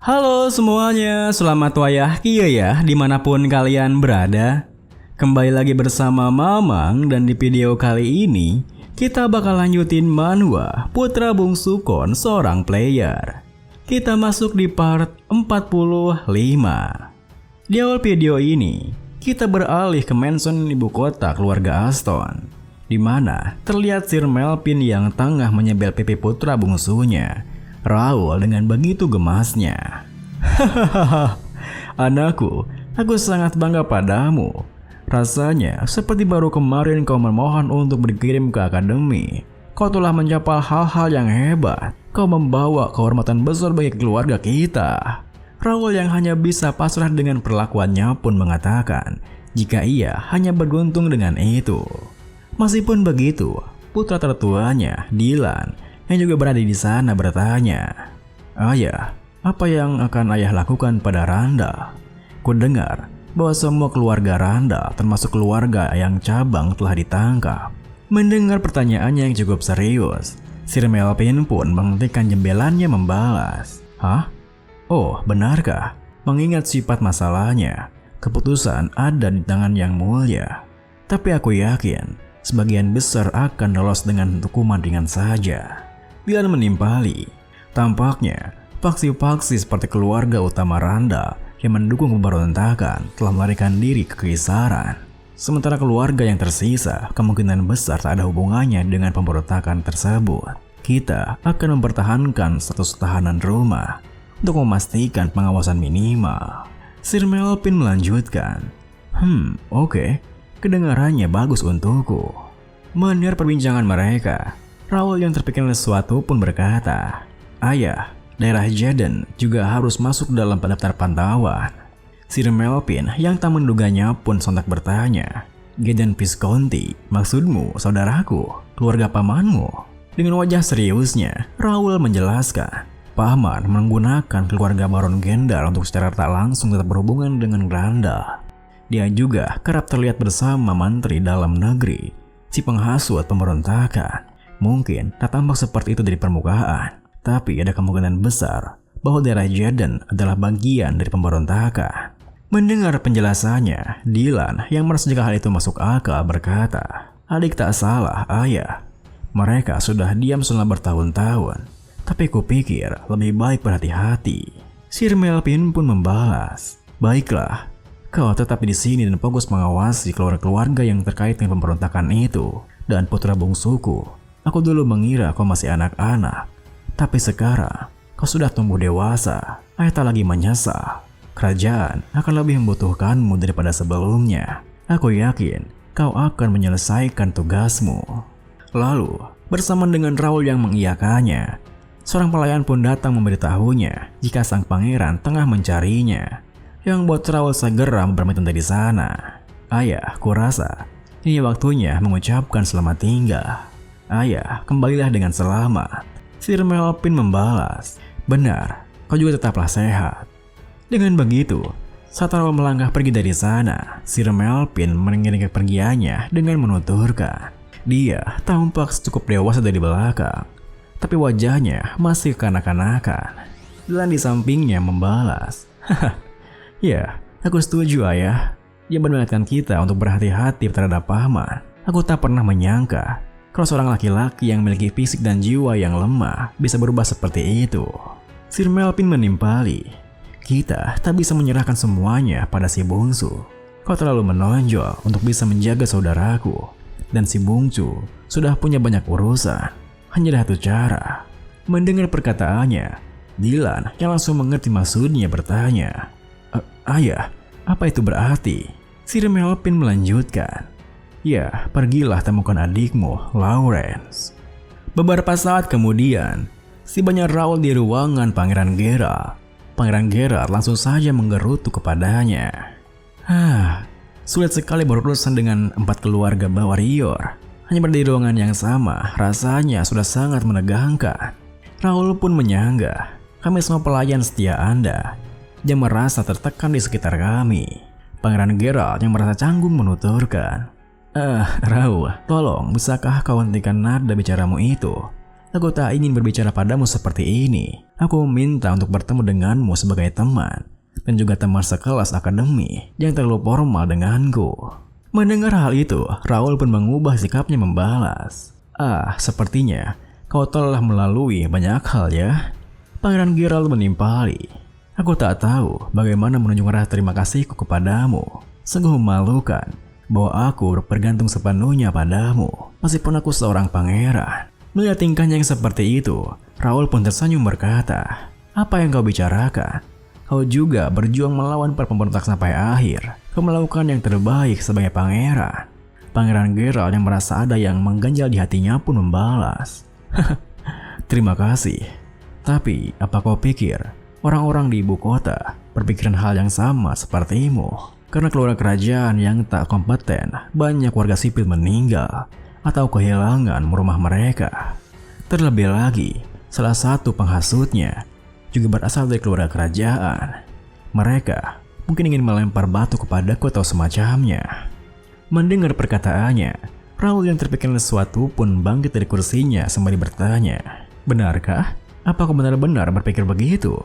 Halo semuanya, selamat wayah kia ya dimanapun kalian berada. Kembali lagi bersama Mamang dan di video kali ini kita bakal lanjutin manhwa Putra Bungsu Kon Seorang Player. Kita masuk di part 45. Di awal video ini kita beralih ke mansion ibu kota keluarga Aston, di mana terlihat Sir Melvin yang tengah menyebel pipi putra bungsunya, Raoul, dengan begitu gemasnya. Hahaha, anakku, aku sangat bangga padamu. Rasanya seperti baru kemarin kau memohon untuk dikirim ke akademi. Kau telah mencapai hal-hal yang hebat. Kau membawa kehormatan besar bagi keluarga kita. Raoul yang hanya bisa pasrah dengan perlakuannya pun mengatakan jika ia hanya beruntung dengan itu. Meskipun begitu, putra tertuanya, Dylan, yang juga berada di sana bertanya, "Ayah, apa yang akan ayah lakukan pada Randall? Kudengar bahwa semua keluarga Randall, termasuk keluarga yang cabang, telah ditangkap." Mendengar pertanyaannya yang cukup serius, Sir Melvin pun menghentikan jembelannya membalas, "Hah? Oh, benarkah? Mengingat sifat masalahnya, keputusan ada di tangan yang mulia. Tapi aku yakin sebagian besar akan lolos dengan hukuman ringan saja." Dylan menimpali. Tampaknya faksi-faksi seperti keluarga utama Randall yang mendukung pemberontakan telah melarikan diri ke keisaran. Sementara keluarga yang tersisa kemungkinan besar tak ada hubungannya dengan pemberontakan tersebut. Kita akan mempertahankan status tahanan rumah untuk memastikan pengawasan minimal. Sir Melvin melanjutkan, Oke, kedengarannya bagus untukku." Mendengar perbincangan mereka, Raoul yang terpikir sesuatu pun berkata, "Ayah, daerah Jaden juga harus masuk dalam daftar pantauan." Sir Melvin yang tak menduganya pun sontak bertanya, "Jaden Visconti, maksudmu saudaraku, keluarga pamanmu?" Dengan wajah seriusnya, Raoul menjelaskan, paman menggunakan keluarga Baron Gendar untuk secara tak langsung tetap berhubungan dengan Randall. Dia juga kerap terlihat bersama Menteri Dalam Negeri, si penghasut pemberontakan. Mungkin tak tampak seperti itu dari permukaan, tapi ada kemungkinan besar bahwa daerah Jaden adalah bagian dari pemberontakan. Mendengar penjelasannya, Dylan yang merasa jika hal itu masuk akal berkata, "Adik tak salah, ayah. Mereka sudah diam selama bertahun-tahun, tapi kupikir lebih baik berhati-hati." Sir Melvin pun membalas, "Baiklah, kau tetap di sini dan fokus mengawasi keluarga yang terkait dengan pemberontakan itu. Dan putra bungsuku, aku dulu mengira kau masih anak-anak, tapi sekarang kau sudah tumbuh dewasa. Ayah tak lagi menyesal. Kerajaan akan lebih membutuhkanmu daripada sebelumnya. Aku yakin kau akan menyelesaikan tugasmu." Lalu, bersama dengan Raoul yang mengiyakannya, seorang pelayan pun datang memberitahunya jika sang pangeran tengah mencarinya, yang buat Raoul segera berpamitan dari sana. "Ayah, kurasa ini waktunya mengucapkan selamat tinggal. Ayah, kembalilah dengan selamat." Sir Melvin membalas, "Benar, kau juga tetaplah sehat." Dengan begitu, saat Raoul melangkah pergi dari sana, Sir Melvin mengiringi kepergiannya dengan menuturkan, dia tampak cukup dewasa dari belakang, tapi wajahnya masih kanak-kanakan. Dylan di sampingnya membalas, "Ya, aku setuju ayah. Dia mengingatkan kita untuk berhati-hati terhadap paman. Aku tak pernah menyangka kalau seorang laki-laki yang memiliki fisik dan jiwa yang lemah bisa berubah seperti itu." Sir Melvin menimpali, "Kita tak bisa menyerahkan semuanya pada si bungsu. Kau terlalu menonjol untuk bisa menjaga saudaraku, dan si bungsu sudah punya banyak urusan. Hanya ada satu cara." Mendengar perkataannya, Dylan yang langsung mengerti maksudnya bertanya, "Ayah, apa itu berarti?" Sir Melvin melanjutkan, "Ya, pergilah temukan adikmu, Lawrence." Beberapa saat kemudian, tibanya Raoul di ruangan Pangeran Geralt. Pangeran Geralt langsung saja menggerutu kepadanya. Sulit sekali berurusan dengan 4 keluarga warrior. Hanya berada di ruangan yang sama, rasanya sudah sangat menegangkan. Raoul pun menyanggah, "Kami semua pelayan setia Anda. Dia merasa tertekan di sekitar kami." Pangeran Geralt yang merasa canggung menuturkan, Raoul, tolong bisakah kau hentikan nada bicaramu itu? Aku tak ingin berbicara padamu seperti ini. Aku meminta untuk bertemu denganmu sebagai teman dan juga teman sekelas akademi yang terlalu formal denganku. Mendengar hal itu, Raul pun mengubah sikapnya membalas. Sepertinya kau telah melalui banyak hal ya. Pangeran Geralt menimpali. Aku tak tahu bagaimana menunjukkan rasa terima kasihku kepadamu. Sungguh memalukan bahwa aku bergantung sepenuhnya padamu, meskipun aku seorang pangeran. Melihat tingkahnya yang seperti itu, Raul pun tersenyum berkata, "Apa yang kau bicarakan? Kau juga berjuang melawan para pemberontak sampai akhir. Kau melakukan yang terbaik sebagai pangeran." Pangeran Geralt yang merasa ada yang mengganjal di hatinya pun membalas, "Terima kasih. Tapi apa kau pikir orang-orang di ibu kota berpikiran hal yang sama sepertimu? Karena keluarga kerajaan yang tak kompeten, banyak warga sipil meninggal atau kehilangan rumah mereka. Terlebih lagi, salah satu penghasutnya juga berasal dari keluarga kerajaan. Mereka mungkin ingin melempar batu kepadaku atau semacamnya." Mendengar perkataannya, Raul yang terpikir sesuatu pun bangkit dari kursinya sembari bertanya, "Benarkah? Apa kau benar-benar berpikir begitu?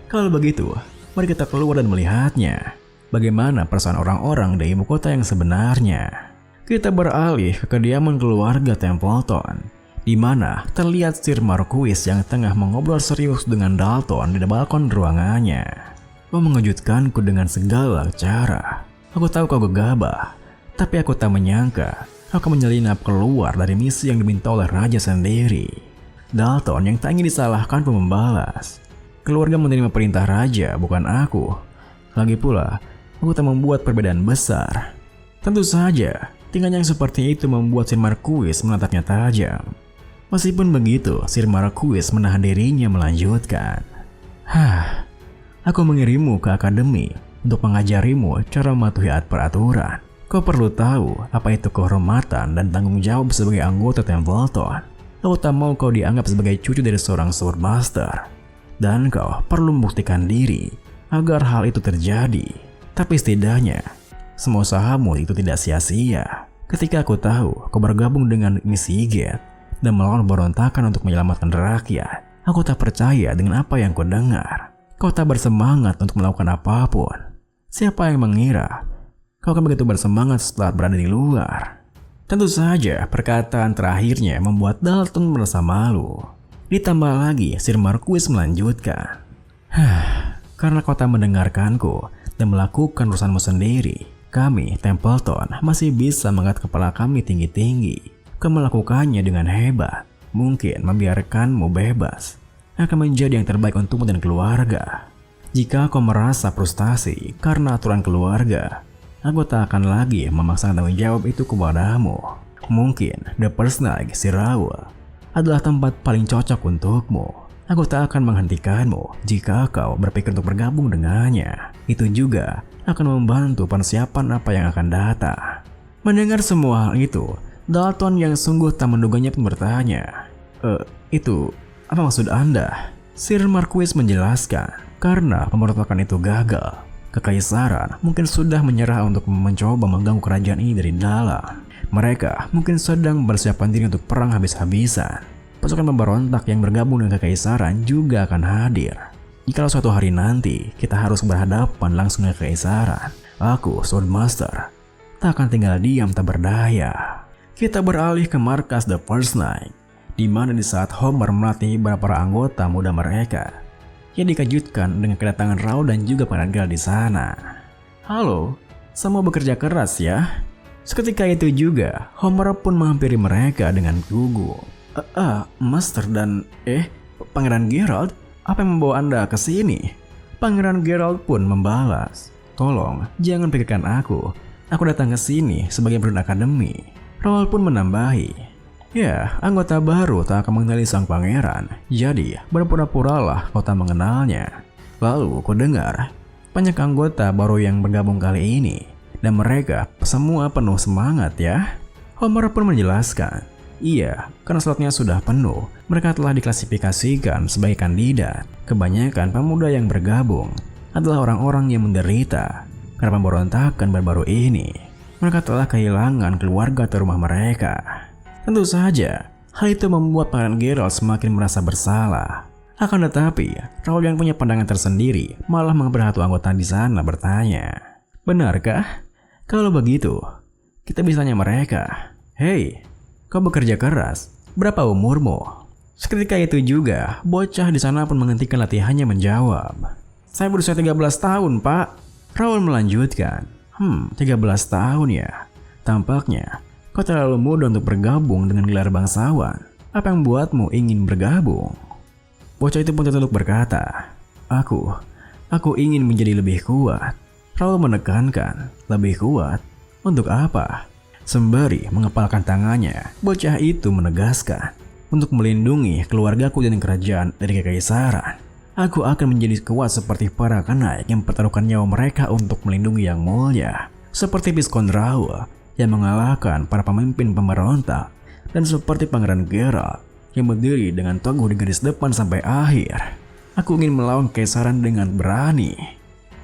Kalau begitu, mari kita keluar dan melihatnya. Bagaimana perasaan orang-orang di ibu kota yang sebenarnya." Kita beralih ke kediaman keluarga Templeton, di mana terlihat Sir Marquis yang tengah mengobrol serius dengan Dalton di balkon ruangannya. "Kau mengejutkanku dengan segala cara. Aku tahu kau gegabah, tapi aku tak menyangka kau akan menyelinap keluar dari misi yang diminta oleh raja sendiri." Dalton yang tak ingin disalahkan pun membalas, "Keluarga menerima perintah raja, bukan aku. Lagi pula, aku tak membuat perbedaan besar." Tentu saja, tingkahnya yang seperti itu membuat Sir Marquis menatapnya tajam. Meskipun begitu, Sir Marquis menahan dirinya melanjutkan, "Aku mengirimmu ke akademi untuk mengajarimu cara mematuhi peraturan. Kau perlu tahu apa itu kehormatan dan tanggung jawab sebagai anggota Templeton. Aku tak mau kau dianggap sebagai cucu dari seorang Swordmaster. Dan kau perlu membuktikan diri agar hal itu terjadi. Tapi setidaknya, semua usahamu itu tidak sia-sia. Ketika aku tahu kau bergabung dengan misi Gate dan melawan berontakan untuk menyelamatkan rakyat, aku tak percaya dengan apa yang kau dengar. Kau tak bersemangat untuk melakukan apapun. Siapa yang mengira kau akan begitu bersemangat setelah berada di luar?" Tentu saja perkataan terakhirnya membuat Dalton merasa malu. Ditambah lagi Sir Marquis melanjutkan, "Karena kau tak mendengarkanku dan melakukan urusanmu sendiri, kami Templeton masih bisa mengangkat kepala kami tinggi-tinggi. Kau melakukannya dengan hebat. Mungkin membiarkanmu bebas akan menjadi yang terbaik untukmu dan keluarga. Jika kau merasa frustasi karena aturan keluarga, aku tak akan lagi memaksakan tanggung jawab itu kepadamu. Mungkin The First Knight, si Raul, adalah tempat paling cocok untukmu. Aku tak akan menghentikanmu jika kau berpikir untuk bergabung dengannya. Itu juga akan membantu persiapan apa yang akan datang." Mendengar semua hal itu, Dalton yang sungguh tak menduganya pun bertanya, Itu apa maksud Anda?" Sir Marquis menjelaskan, karena pemberontakan itu gagal, Kekaisaran mungkin sudah menyerah untuk mencoba mengganggu kerajaan ini dari dalam. Mereka mungkin sedang bersiapkan diri untuk perang habis-habisan. Pasukan pemberontak yang bergabung dengan Kekaisaran juga akan hadir. Jika suatu hari nanti kita harus berhadapan langsung dengan Kekaisaran, aku, Swordmaster, tak akan tinggal diam tak berdaya. Kita beralih ke markas The First Knight, di mana di saat Homer melatih beberapa anggota muda mereka, ia dikejutkan dengan kedatangan Raul dan juga Pangeran Geralt di sana. "Halo, semua bekerja keras ya?" Seketika itu juga, Homer pun menghampiri mereka dengan gugup. Master dan Pangeran Geralt, apa yang membawa Anda ke sini?" Pangeran Geralt pun membalas, "Tolong, jangan pikirkan aku. Aku datang ke sini sebagai murid akademi." Raul pun menambahi, "Ya, anggota baru tak akan mengenali sang pangeran, jadi berpura-puralah kau tak mengenalnya. Lalu kau dengar banyak anggota baru yang bergabung kali ini, dan mereka semua penuh semangat ya." Homer pun menjelaskan, "Iya, karena slotnya sudah penuh, mereka telah diklasifikasikan sebagai kandidat. Kebanyakan pemuda yang bergabung adalah orang-orang yang menderita karena pemberontakan baru-baru ini. Mereka telah kehilangan keluarga atau rumah mereka." Tentu saja, hal itu membuat Pangeran Geralt semakin merasa bersalah. Akan tetapi, Raul yang punya pandangan tersendiri malah memperhatikan anggota di sana bertanya, "Benarkah? Kalau begitu, kita bisa tanya mereka. Hei, kau bekerja keras. Berapa umurmu?" Seketika itu juga, bocah di sana pun menghentikan latihannya menjawab, "Saya berusia 13 tahun, Pak." Raul melanjutkan, 13 tahun ya. Tampaknya kau terlalu muda untuk bergabung dengan gelar bangsawan. Apa yang buatmu ingin bergabung?" Bocah itu pun tertunduk berkata, Aku ingin menjadi lebih kuat." Raul menekankan, "Lebih kuat? Untuk apa?" Sembari mengepalkan tangannya, bocah itu menegaskan, "Untuk melindungi keluargaku dan kerajaan dari kekaisaran. Aku akan menjadi kuat seperti para kenaik yang mempertaruhkan nyawa mereka untuk melindungi yang mulia. Seperti Viscount Raul yang mengalahkan para pemimpin pemberontak, dan seperti Pangeran Geralt yang berdiri dengan teguh di garis depan sampai akhir. Aku ingin melawan kekaisaran dengan berani."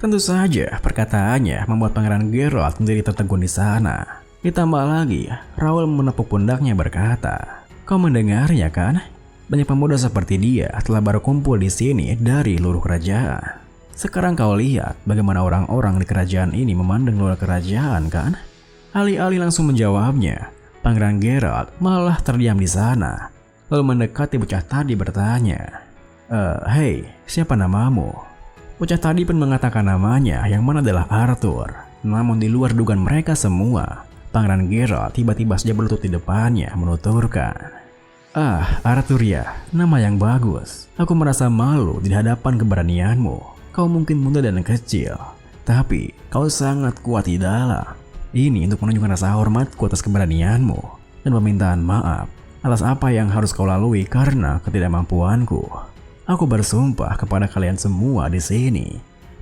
Tentu saja perkataannya membuat Pangeran Geralt menjadi tertegun di sana. Ditambah lagi, Raul menepuk pundaknya berkata, "Kau mendengarnya kan? Banyak pemuda seperti dia telah berkumpul di sini dari seluruh kerajaan. Sekarang kau lihat bagaimana orang-orang di kerajaan ini memandang luar kerajaan kan?" Alih-alih langsung menjawabnya, Pangeran Geralt malah terdiam di sana, lalu mendekati bocah tadi bertanya, Hei, siapa namamu?" Bocah tadi pun mengatakan namanya yang mana adalah Arthur. Namun di luar dugaan mereka semua, Pangeran Geralt tiba-tiba saja berlutut di depannya menuturkan, Arthur ya, nama yang bagus. Aku merasa malu di hadapan keberanianmu. Kau mungkin muda dan kecil, tapi kau sangat kuat di dalam. Ini untuk menunjukkan rasa hormatku atas keberanianmu dan permintaan maaf atas apa yang harus kau lalui karena ketidakmampuanku. Aku bersumpah kepada kalian semua di sini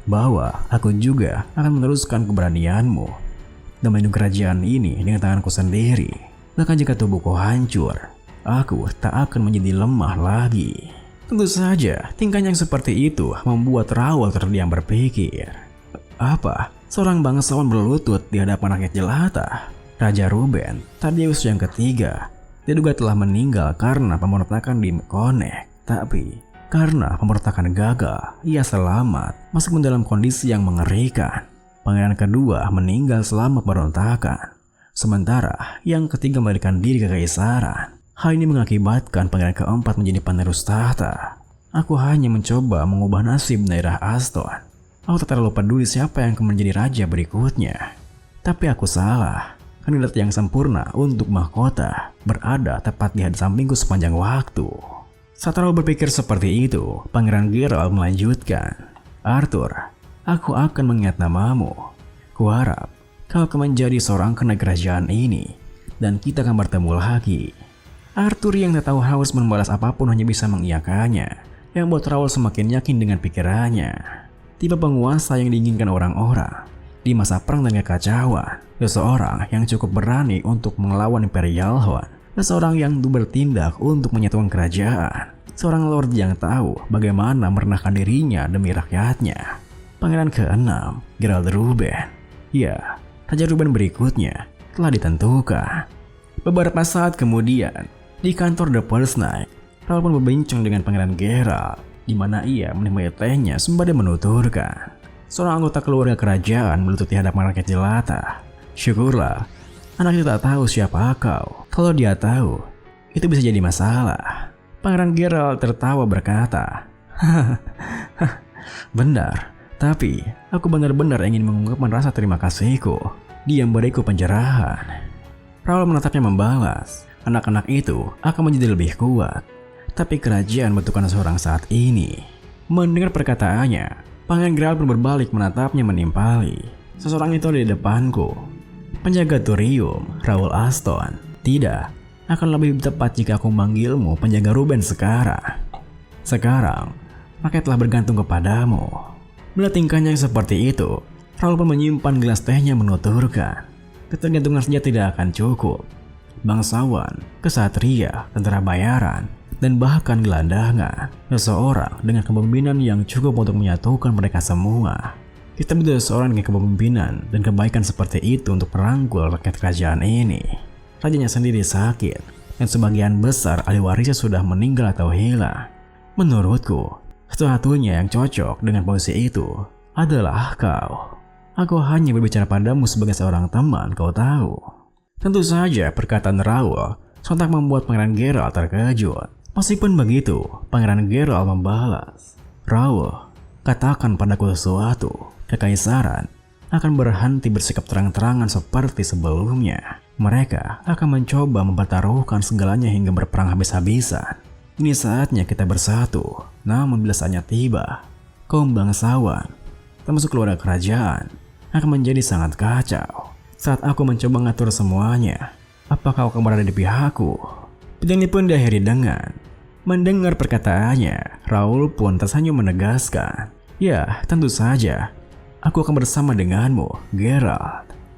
bahwa aku juga akan meneruskan keberanianmu dan melindungi kerajaan ini dengan tanganku sendiri. Bahkan jika tubuhku hancur, aku tak akan menjadi lemah lagi. Tentu saja, tingkah yang seperti itu membuat Raul terdiam berpikir. Apa? Seorang bangsawan berlutut di hadapan rakyat jelata? Raja Ruben, Thaddeus yang ketiga, diduga telah meninggal karena pemberontakan di Connect. Tapi karena pemberontakan gagal, ia selamat meskipun dalam kondisi yang mengerikan. Pangeran kedua meninggal selama pemberontakan, sementara yang ketiga melarikan diri ke kekaisaran. Hal ini mengakibatkan pangeran keempat menjadi penerus tahta. Aku hanya mencoba mengubah nasib daerah Aston. Aku tak terlalu peduli siapa yang akan menjadi raja berikutnya. Tapi aku salah. Kandidat yang sempurna untuk mahkota berada tepat di sampingku sepanjang waktu. Saat Raul berpikir seperti itu, Pangeran Geralt melanjutkan, Arthur, aku akan mengingat namamu. Kuharap kau akan menjadi seorang kenaik kerajaan ini, dan kita akan bertemu lagi. Arthur yang tak tahu harus membalas apapun hanya bisa mengiyakannya, yang membuat Raul semakin yakin dengan pikirannya. Tipe penguasa yang diinginkan orang-orang di masa perang dan kekacauan, seseorang yang cukup berani untuk melawan Imperial Horn, seseorang yang bertindak untuk menyatukan kerajaan, seorang lord yang tahu bagaimana merendahkan dirinya demi rakyatnya. Pangeran ke-6, Geralt Ruben. Ya, Raja Ruben berikutnya telah ditentukan. Beberapa saat kemudian, di kantor The First Knight, Raul pun berbincang dengan Pangeran Geralt, di mana ia menikmati tehnya sembari menuturkan, seorang anggota keluarga kerajaan berlutut di hadapan rakyat jelata. Syukurlah, anak itu tak tahu siapa kau. Kalau dia tahu, itu bisa jadi masalah. Pangeran Geralt tertawa berkata, Benar, tapi aku benar-benar ingin mengungkapkan rasa terima kasihku. Dia memberiku pencerahan. Raul menatapnya membalas, anak-anak itu akan menjadi lebih kuat. Tapi kerajaan membutuhkan seorang saat ini. Mendengar perkataannya, Pangeran Geralt pun berbalik menatapnya menimpali. Seseorang itu ada di depanku. Penjaga Turium, Raul Aston. Tidak, akan lebih tepat jika aku memanggilmu penjaga Ruben sekarang. Sekarang, rakyat telah bergantung kepadamu. Melihat tingkahnya yang seperti itu, Raul pun menyimpan gelas tehnya menuturkan, ketergantungan saja tidak akan cukup. Bangsawan, kesatria, tentara bayaran, dan bahkan gelandangan, seseorang dengan kepemimpinan yang cukup untuk menyatukan mereka semua. Kita butuh seseorang dengan kepemimpinan dan kebaikan seperti itu untuk merangkul rakyat kerajaan ini. Rajanya sendiri sakit, dan sebagian besar ahli warisnya sudah meninggal atau hilang. Menurutku, satu-satunya yang cocok dengan posisi itu adalah kau. Aku hanya berbicara padamu sebagai seorang teman, kau tahu. Tentu saja perkataan Raoul sontak membuat Pangeran Geralt terkejut. Meskipun begitu, Pangeran Geralt membalas, Raoul, katakan padaku sesuatu. Kekaisaran akan berhenti bersikap terang-terangan seperti sebelumnya. Mereka akan mencoba mempertaruhkan segalanya hingga berperang habis-habisan. Ini saatnya kita bersatu. Namun bila saatnya tiba, kaum bangsawan, termasuk keluarga kerajaan, akan menjadi sangat kacau. Saat aku mencoba mengatur semuanya, apakah kau akan berada di pihakku? Pertanyaan ini pun diakhiri dengan mendengar perkataannya, Raoul pun tersenyum menegaskan, ya tentu saja, aku akan bersama denganmu, Geralt.